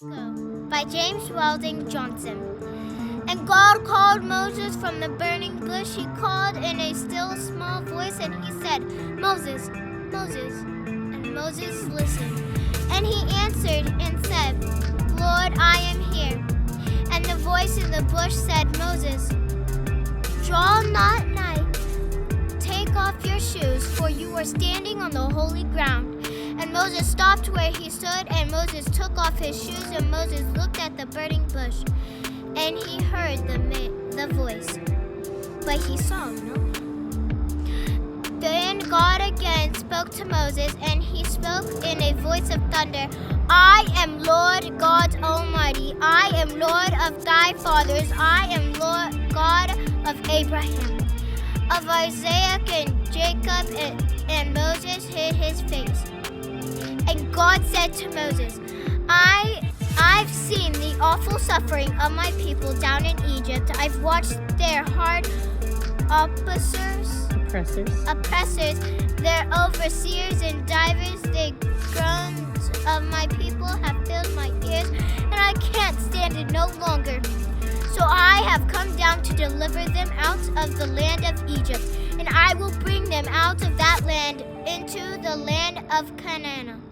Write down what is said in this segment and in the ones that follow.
Go by James Welding Johnson. And God called Moses from the burning bush. He called in a still small voice, and he said, Moses, Moses. And Moses listened. And he answered and said, Lord, I am here. And the voice in the bush said, Moses, draw not nigh. Take off your shoes, for you are standing on the holy ground. And Moses stopped where he stood, and Moses took off his shoes, and Moses looked at the burning bush, and he heard the voice, but he saw no one. Then God again spoke to Moses, and he spoke in a voice of thunder, I am Lord God Almighty. I am Lord of thy fathers. I am Lord God of Abraham, of Isaac and Jacob. And Moses hid his face. And God said to Moses, I've seen the awful suffering of my people down in Egypt. I've watched their hard oppressors, their overseers and divers. The groans of my people have filled my ears, and I can't stand it no longer. So I have come down to deliver them out of the land of Egypt, and I will bring them out of that land into the land of Canaan.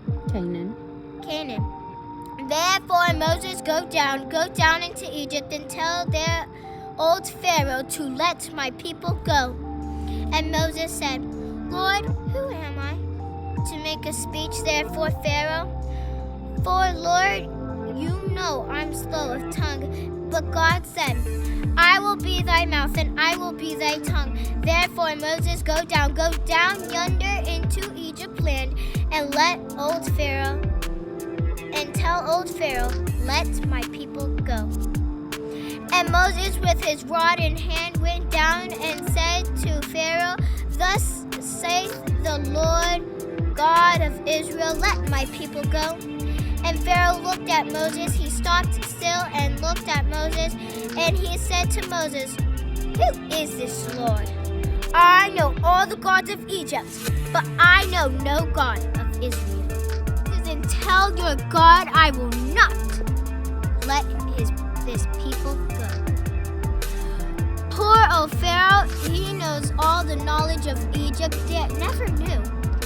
Therefore Moses, go down into Egypt, and tell their old Pharaoh to let my people go. And Moses said, Lord, who am I to make a speech there for Pharaoh? For Lord, you know I'm slow of tongue. But God said, I will be thy mouth, and I will be thy tongue. Therefore Moses, go down yonder into Egypt land, and tell old Pharaoh, let my people go. And Moses with his rod in hand went down and said to Pharaoh, Thus saith the Lord God of Israel, let my people go. And Pharaoh looked at Moses. He stopped still and looked at Moses, and he said to Moses, Who is this Lord? I know all the gods of Egypt, but I know no God of Israel. And tell your God I will not let this people go. Poor old Pharaoh, he knows all the knowledge of Egypt, yet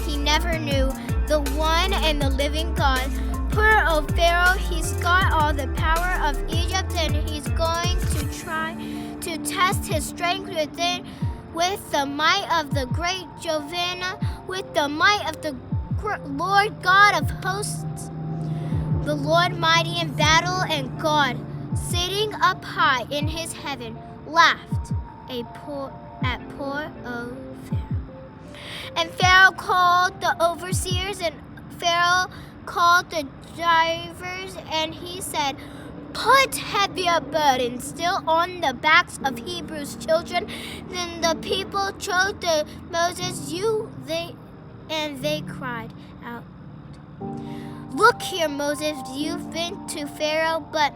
he never knew the one and the living God. Poor old Pharaoh, he's got all the power of Egypt, and he's going to try to test his strength with the might of the great Jehovah, with the might of the Lord God of hosts, the Lord mighty in battle. And God, sitting up high in his heaven, laughed at poor old Pharaoh. And Pharaoh called the overseers, and Pharaoh called the drivers, and he said, Put heavier burdens still on the backs of Hebrews' children. Then the people chose to Moses, and they cried out, Look here, Moses, you've been to Pharaoh, but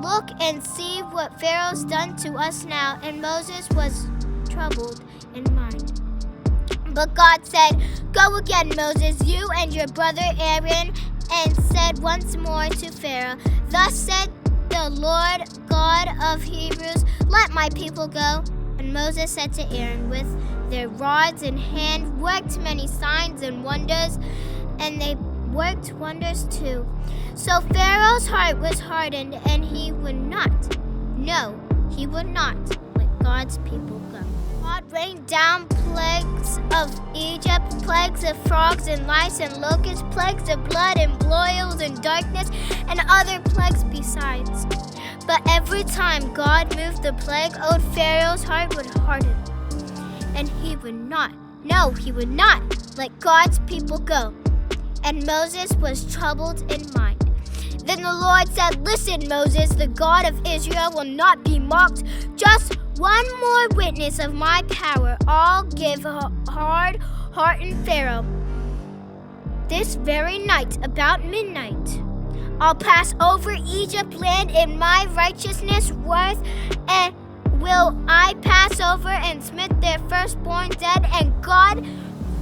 look and see what Pharaoh's done to us now. And Moses was troubled in mind. But God said, Go again, Moses, you and your brother Aaron, and said once more to Pharaoh, Thus said the Lord God of Hebrews, let my people go. And Moses said to Aaron, with their rods in hand, worked many signs and wonders, and they worked wonders too. So Pharaoh's heart was hardened, and he would not let God's people go. God rained down plagues of Egypt, plagues of frogs and lice and locusts, plagues of blood and boils and darkness, and other plagues besides. But every time God moved the plague, old Pharaoh's heart would harden, and he would not let God's people go. And Moses was troubled in mind. Then the Lord said, Listen, Moses, the God of Israel will not be mocked. Just one more witness of my power. I'll give a hard heart in Pharaoh. This very night, about midnight, I'll pass over Egypt land in my righteousness worth, and will I pass over and smite their firstborn dead. And God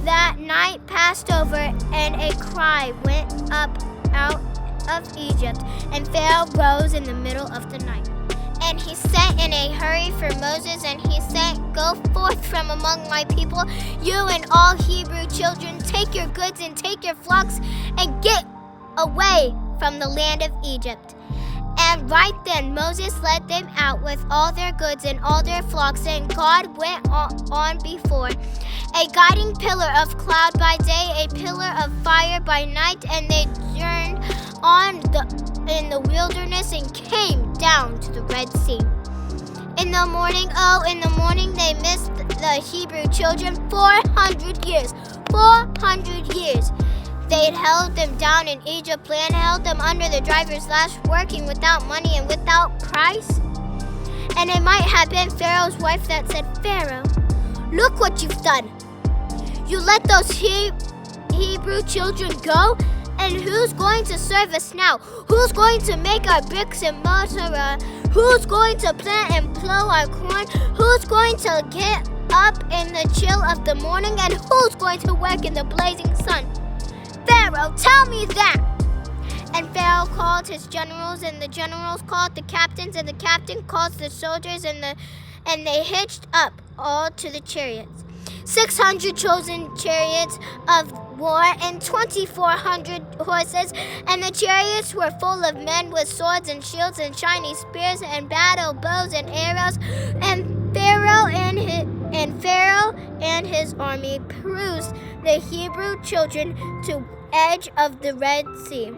that night passed over, and a cry went up out of Egypt. And Pharaoh rose in the middle of the night. And he sent in a hurry for Moses, and he said, "Go forth from among my people, you and all Hebrew children. Take your goods and take your flocks, and get away from the land of Egypt." And right then Moses led them out with all their goods and all their flocks, and God went on before, a guiding pillar of cloud by day, a pillar of fire by night, and they journeyed on in the wilderness and came down to the Red Sea. In the morning they missed the Hebrew children 400 years. 400 years. They'd held them down in Egypt land, held them under the driver's lash, working without money and without price. And it might have been Pharaoh's wife that said, "Pharaoh, look what you've done. You let those Hebrew children go? And who's going to serve us now? Who's going to make our bricks and mortar? Who's going to plant and plow our corn? Who's going to get up in the chill of the morning? And who's going to work in the blazing sun? Pharaoh, tell me that." And Pharaoh called his generals, and the generals called the captains, and the captain called the soldiers, and they hitched up all to the chariots. 600 chosen chariots of war and 2,400 horses, and the chariots were full of men with swords and shields and shining spears and battle bows and arrows. And Pharaoh and his army pursued the Hebrew children to edge of the Red Sea.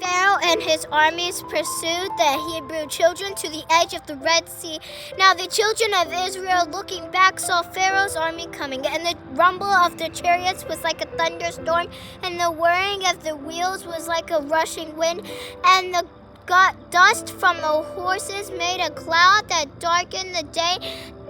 Pharaoh and his armies pursued the Hebrew children to the edge of the Red Sea. Now the children of Israel, looking back, saw Pharaoh's army coming, and the rumble of the chariots was like a thunderstorm, and the whirring of the wheels was like a rushing wind, and the dust from the horses made a cloud that darkened the day,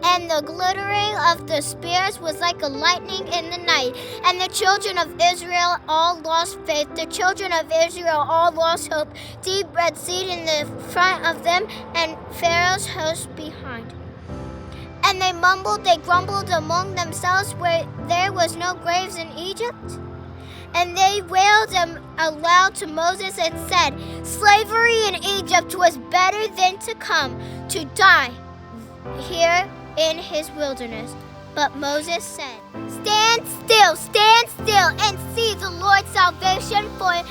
and the glittering of the spears was like a lightning in the night. And the children of Israel all lost faith. The children of Israel all lost hope. Deep Red Sea in the front of them, and Pharaoh's host behind. And they grumbled among themselves where there was no graves in Egypt. And they wailed aloud to Moses and said, "Slavery in Egypt was better than to come to die here in his wilderness." But Moses said, stand still, and see the Lord's salvation, for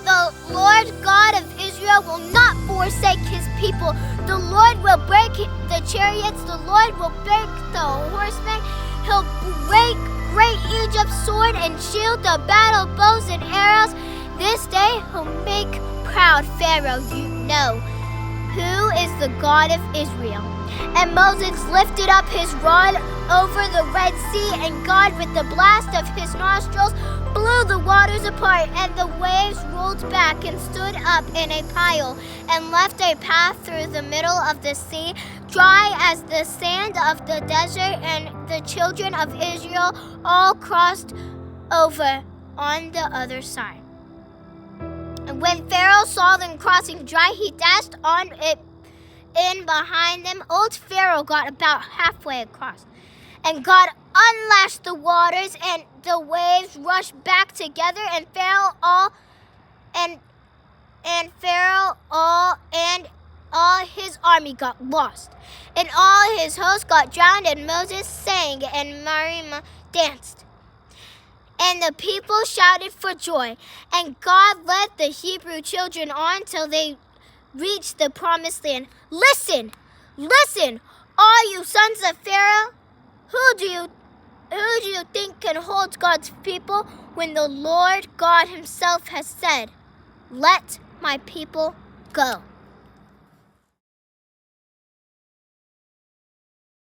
the Lord God of Israel will not forsake his people. The Lord will break the chariots, the Lord will break the horsemen, he'll break great Egypt's sword and shield, the battle bows and arrows. This day he'll make proud Pharaoh, you know, who is the God of Israel. And Moses lifted up his rod over the Red Sea, and God with the blast of his nostrils blew the waters apart, and the waves rolled back and stood up in a pile, and left a path through the middle of the sea, dry as the sand of the desert, and the children of Israel all crossed over on the other side. And when Pharaoh saw them crossing dry, he dashed on it in behind them. Old Pharaoh got about halfway across, and God unlashed the waters, and the waves rushed back together, and Pharaoh and all his army got lost, and all his host got drowned, and Moses sang, and Miriam danced. And the people shouted for joy, and God led the Hebrew children on till they reached the promised land. Listen, all you sons of Pharaoh, who do you think can hold God's people when the Lord God himself has said, "Let my people go"?